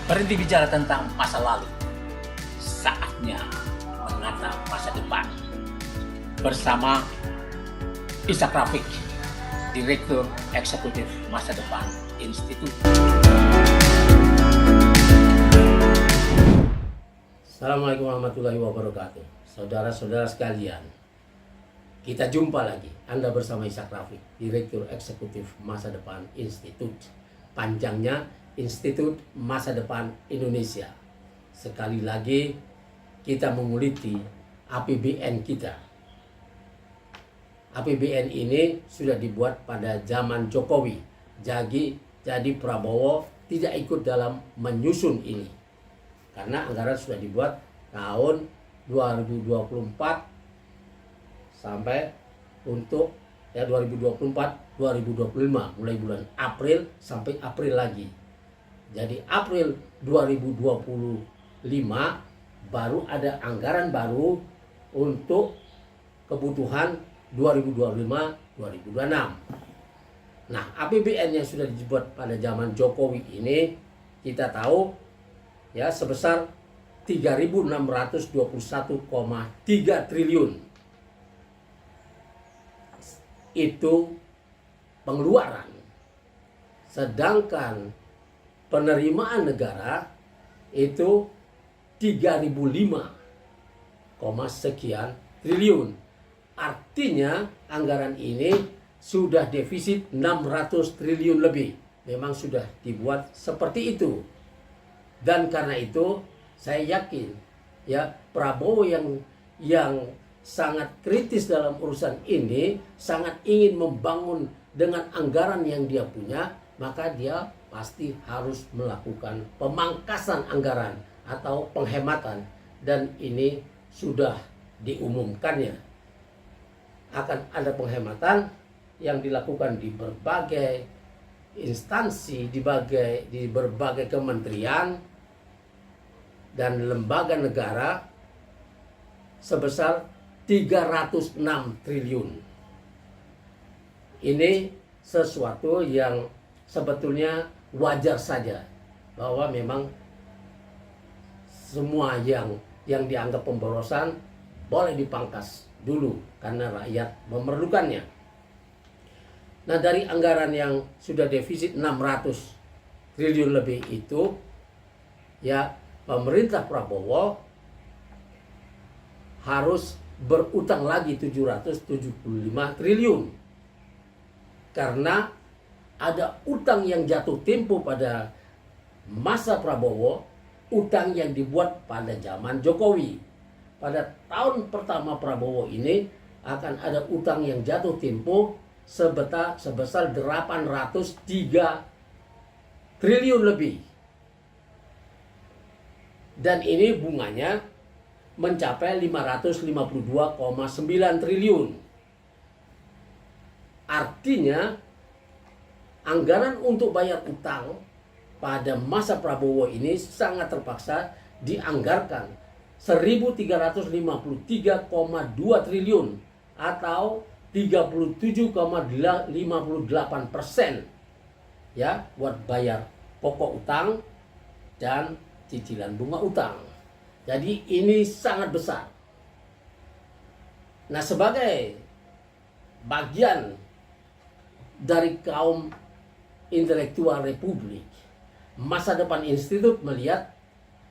Berhenti bicara tentang masa lalu. Saatnya menatap masa depan. Bersama Ishak Rafiq, Direktur Eksekutif Masa Depan Institut. Assalamualaikum warahmatullahi wabarakatuh. Saudara-saudara sekalian, kita jumpa lagi. Anda bersama Ishak Rafiq, Direktur Eksekutif Masa Depan Institut. Panjangnya Institut Masa Depan Indonesia. Sekali lagi kita menguliti APBN kita. APBN ini sudah dibuat pada zaman Jokowi. Jadi Prabowo tidak ikut dalam menyusun ini. Karena anggaran sudah dibuat tahun 2024 sampai untuk 2024-2025, mulai bulan April sampai April lagi. Jadi April 2025 baru ada anggaran baru untuk kebutuhan 2025-2026. Nah, APBN yang sudah dibuat pada zaman Jokowi ini kita tahu ya sebesar 3.621,3 triliun. Itu pengeluaran. Sedangkan penerimaan negara itu 3.005, sekian triliun. Artinya anggaran ini sudah defisit 600 triliun lebih. Memang sudah dibuat seperti itu. Dan karena itu saya yakin ya Prabowo yang sangat kritis dalam urusan ini, sangat ingin membangun dengan anggaran yang dia punya, maka dia pasti harus melakukan pemangkasan anggaran atau penghematan, dan ini sudah diumumkannya. Akan ada penghematan yang dilakukan di berbagai instansi, di berbagai kementerian dan lembaga negara sebesar 306 triliun. Ini sesuatu yang sebetulnya wajar saja, bahwa memang semua yang dianggap pemborosan boleh dipangkas dulu karena rakyat memerlukannya. Nah, dari anggaran yang sudah defisit 600 triliun lebih itu, ya pemerintah Prabowo harus berutang lagi 775 triliun. Karena ada utang yang jatuh tempo pada masa Prabowo, utang yang dibuat pada zaman Jokowi. Pada tahun pertama Prabowo ini akan ada utang yang jatuh tempo sebesar 803 triliun lebih. Dan ini bunganya mencapai 552,9 triliun. Artinya anggaran untuk bayar utang pada masa Prabowo ini sangat terpaksa dianggarkan 1.353,2 triliun atau 37,58% ya buat bayar pokok utang dan cicilan bunga utang. Jadi ini sangat besar. Nah, sebagai bagian dari kaum intelektual Republik, Masa Depan Institut melihat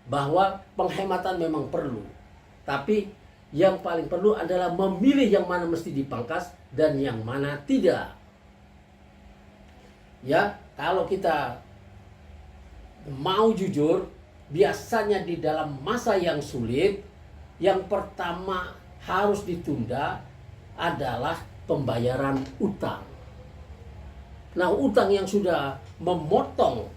bahwa penghematan memang perlu. Tapi yang paling perlu adalah memilih yang mana mesti dipangkas dan yang mana tidak. Ya, kalau kita mau jujur, biasanya di dalam masa yang sulit, yang pertama harus ditunda adalah pembayaran utang. Nah, utang yang sudah memotong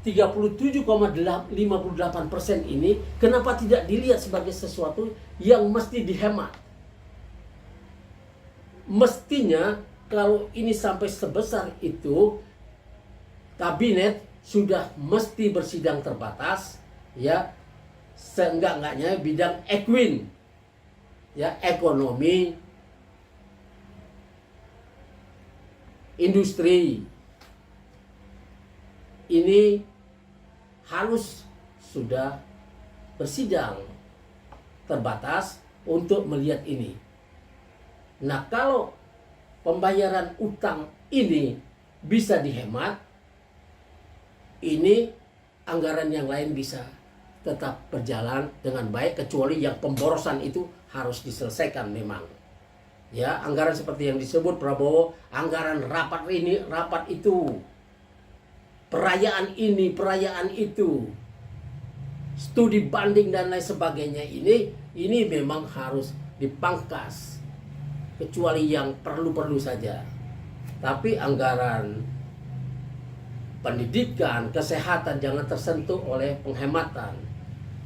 37,58% ini, kenapa tidak dilihat sebagai sesuatu yang mesti dihemat? Mestinya kalau ini sampai sebesar itu, kabinet sudah mesti bersidang terbatas, ya seenggak-enggaknya bidang equin, ya ekonomi, industri, ini harus sudah bersidang terbatas untuk melihat ini. Nah, kalau pembayaran utang ini bisa dihemat, ini anggaran yang lain bisa tetap berjalan dengan baik, kecuali yang pemborosan itu harus diselesaikan memang. Ya, anggaran seperti yang disebut Prabowo, anggaran rapat ini, rapat itu, perayaan ini, perayaan itu, studi banding dan lain sebagainya, ini memang harus dipangkas, kecuali yang perlu-perlu saja. Tapi anggaran pendidikan, kesehatan jangan tersentuh oleh penghematan,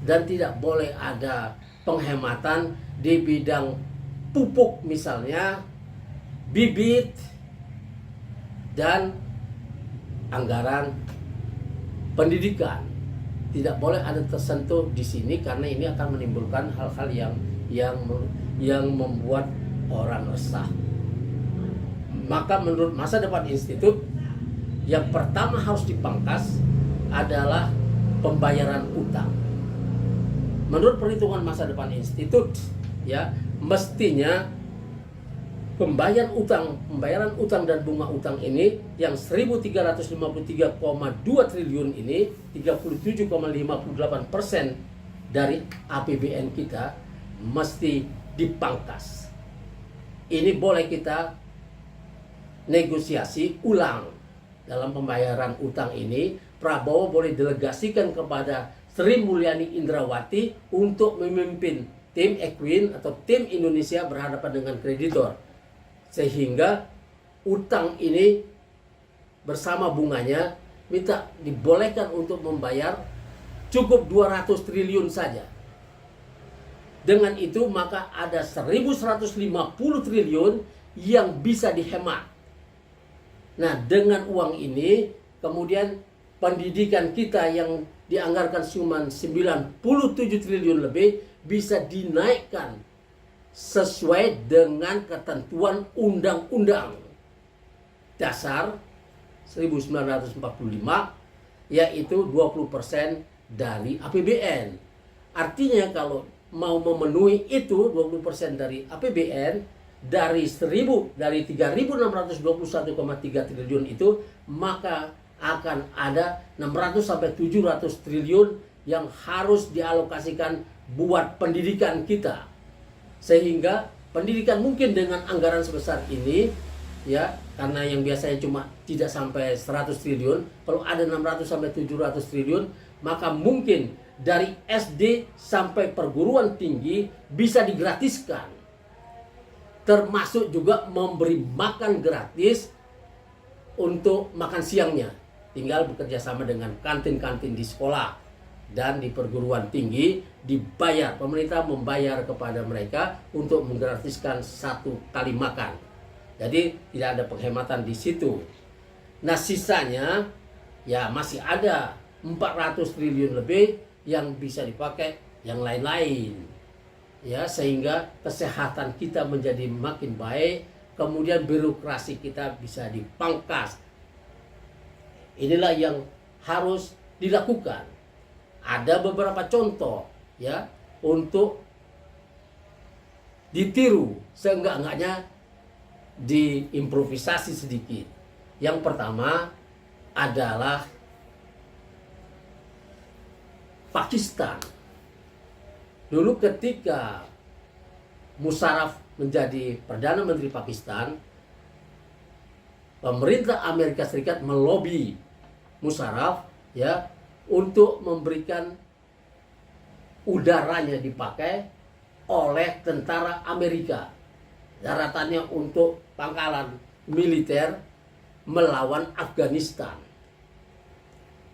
dan tidak boleh ada penghematan di bidang pupuk misalnya, bibit, dan anggaran pendidikan. Tidak boleh ada tersentuh di sini, karena ini akan menimbulkan hal-hal yang membuat orang resah. Maka menurut Masa Depan Institut, yang pertama harus dipangkas adalah pembayaran utang. Menurut perhitungan Masa Depan Institut, ya, mestinya pembayaran utang dan bunga utang ini yang 1.353,2 triliun ini, 37,58% dari APBN kita, mesti dipangkas. Ini boleh kita negosiasi ulang dalam pembayaran utang ini. Prabowo boleh delegasikan kepada Sri Mulyani Indrawati untuk memimpin tim Equin atau tim Indonesia berhadapan dengan kreditor, sehingga utang ini bersama bunganya minta dibolehkan untuk membayar cukup 200 triliun saja. Dengan itu maka ada 1.150 triliun yang bisa dihemat. Nah, dengan uang ini kemudian pendidikan kita yang dianggarkan cuma 97 triliun lebih bisa dinaikkan sesuai dengan ketentuan Undang-Undang Dasar 1945, yaitu 20% dari APBN. Artinya kalau mau memenuhi itu 20% dari APBN dari 3.621,3 triliun itu, maka akan ada 600 sampai 700 triliun yang harus dialokasikan buat pendidikan kita. Sehingga pendidikan mungkin dengan anggaran sebesar ini, ya, karena yang biasanya cuma tidak sampai 100 triliun, kalau ada 600 sampai 700 triliun, maka mungkin dari SD sampai perguruan tinggi bisa digratiskan. Termasuk juga memberi makan gratis untuk makan siangnya. Tinggal bekerja sama dengan kantin-kantin di sekolah dan di perguruan tinggi, dibayar, pemerintah membayar kepada mereka untuk menggratiskan satu kali makan. Jadi tidak ada penghematan di situ. Nah, sisanya ya masih ada 400 triliun lebih yang bisa dipakai yang lain-lain. Ya, sehingga kesehatan kita menjadi makin baik, kemudian birokrasi kita bisa dipangkas. Inilah yang harus dilakukan. Ada beberapa contoh ya untuk ditiru, seenggak-enggaknya diimprovisasi sedikit. Yang pertama adalah Pakistan. Dulu ketika Musharraf menjadi Perdana Menteri Pakistan, pemerintah Amerika Serikat melobi Musharraf ya untuk memberikan udaranya dipakai oleh tentara Amerika. Daratannya untuk pangkalan militer melawan Afghanistan.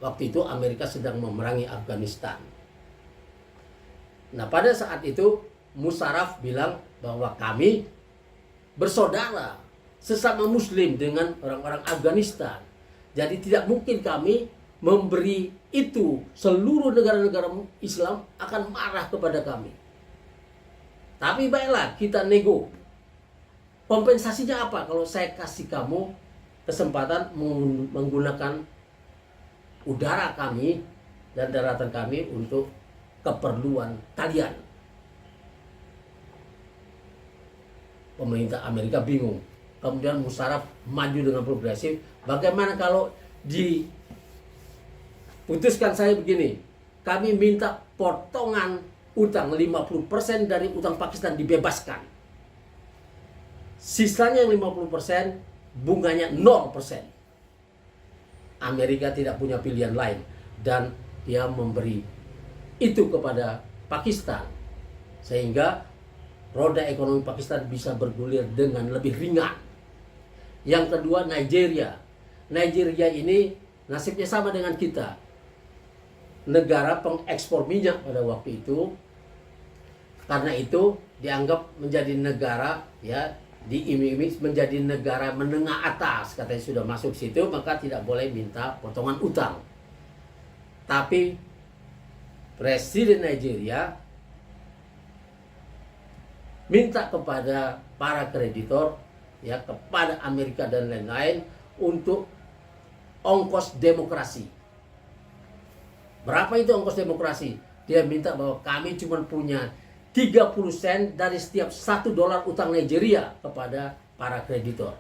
Waktu itu Amerika sedang memerangi Afghanistan. Nah, pada saat itu Musharraf bilang bahwa kami bersaudara sesama Muslim dengan orang-orang Afghanistan. Jadi tidak mungkin kami memberi itu, seluruh negara-negara Islam akan marah kepada kami. Tapi baiklah, kita nego. Kompensasinya apa? Kalau saya kasih kamu kesempatan menggunakan udara kami dan daratan kami untuk keperluan kalian. Pemerintah Amerika bingung. Kemudian Musharraf maju dengan progresif. Bagaimana kalau diputuskan saya begini, kami minta potongan utang 50% dari utang Pakistan dibebaskan. Sisanya yang 50% bunganya 0%. Amerika tidak punya pilihan lain dan dia memberi itu kepada Pakistan sehingga roda ekonomi Pakistan bisa bergulir dengan lebih ringan. Yang kedua, Nigeria. Nigeria ini nasibnya sama dengan kita. Negara pengekspor minyak pada waktu itu. Karena itu dianggap menjadi negara, ya, diiming-iming menjadi negara menengah atas. Katanya sudah masuk situ, maka tidak boleh minta potongan utang. Tapi Presiden Nigeria minta kepada para kreditor, ya, kepada Amerika dan lain-lain untuk ongkos demokrasi. Berapa itu ongkos demokrasi? Dia minta bahwa kami cuma punya 30 sen dari setiap $1 utang Nigeria kepada para kreditor.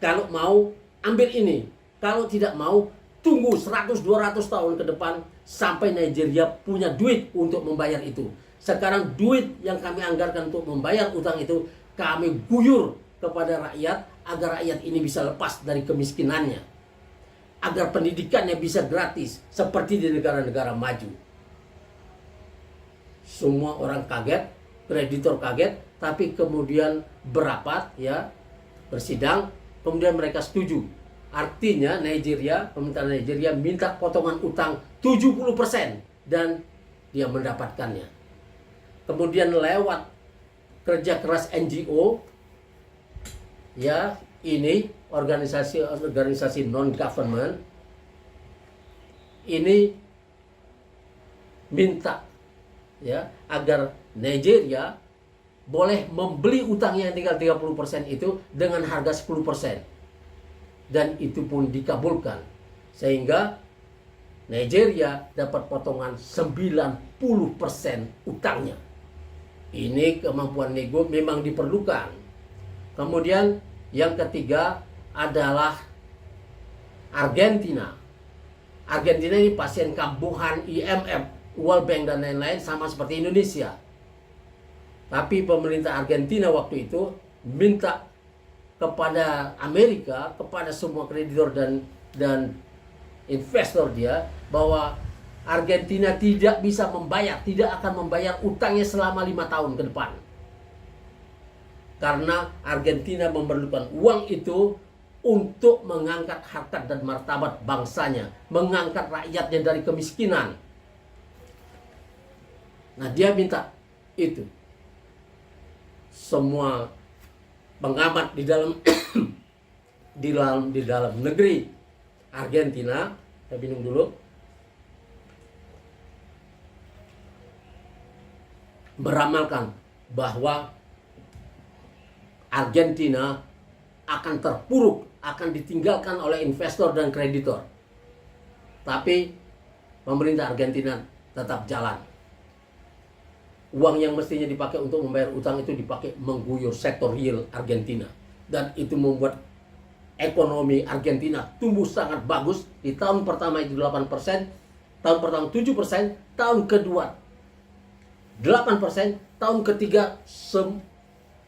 Kalau mau, ambil ini. Kalau tidak mau, tunggu 100-200 tahun ke depan sampai Nigeria punya duit untuk membayar itu. Sekarang duit yang kami anggarkan untuk membayar utang itu kami guyur kepada rakyat agar rakyat ini bisa lepas dari kemiskinannya. Agar pendidikannya bisa gratis seperti di negara-negara maju. Semua orang kaget, kreditor kaget, tapi kemudian berapat, ya, bersidang, kemudian mereka setuju. Artinya Nigeria, pemerintah Nigeria minta potongan utang 70% dan dia mendapatkannya. Kemudian lewat kerja keras NGO, ya, ini organisasi non-government, ini minta, ya, agar Nigeria boleh membeli utangnya yang tinggal 30% itu dengan harga 10%. Dan itu pun dikabulkan. Sehingga Nigeria dapat potongan 90% utangnya. Ini kemampuan nego memang diperlukan. Kemudian yang ketiga adalah Argentina. Argentina ini pasien kambuhan IMF, World Bank dan lain-lain, sama seperti Indonesia. Tapi pemerintah Argentina waktu itu minta kepada Amerika, kepada semua kreditor dan investor dia, bahwa Argentina tidak bisa membayar, tidak akan membayar utangnya selama 5 tahun ke depan. Karena Argentina memerlukan uang itu untuk mengangkat harkat dan martabat bangsanya, mengangkat rakyatnya dari kemiskinan. Nah, dia minta itu. Semua pengamat di dalam di dalam negeri Argentina, saya minum dulu, meramalkan bahwa Argentina akan terpuruk, akan ditinggalkan oleh investor dan kreditor. Tapi pemerintah Argentina tetap jalan. Uang yang mestinya dipakai untuk membayar utang itu dipakai mengguyur sektor real Argentina. Dan itu membuat ekonomi Argentina tumbuh sangat bagus. Di tahun pertama itu 8%, tahun pertama 7%, tahun kedua 8%, tahun ketiga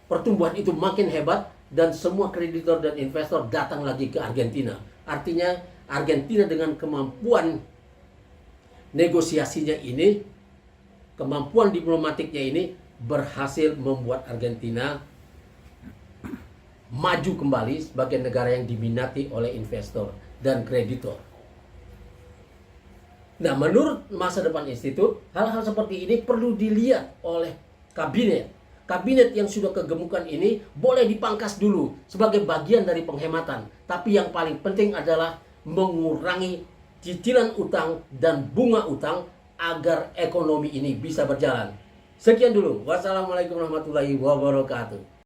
pertumbuhan itu makin hebat dan semua kreditor dan investor datang lagi ke Argentina. Artinya Argentina dengan kemampuan negosiasinya ini, kemampuan diplomatiknya ini berhasil membuat Argentina maju kembali sebagai negara yang diminati oleh investor dan kreditor. Nah, menurut Masa Depan Institute, hal-hal seperti ini perlu dilihat oleh kabinet. Kabinet yang sudah kegemukan ini boleh dipangkas dulu sebagai bagian dari penghematan. Tapi yang paling penting adalah mengurangi cicilan utang dan bunga utang agar ekonomi ini bisa berjalan. Sekian dulu. Wassalamualaikum warahmatullahi wabarakatuh.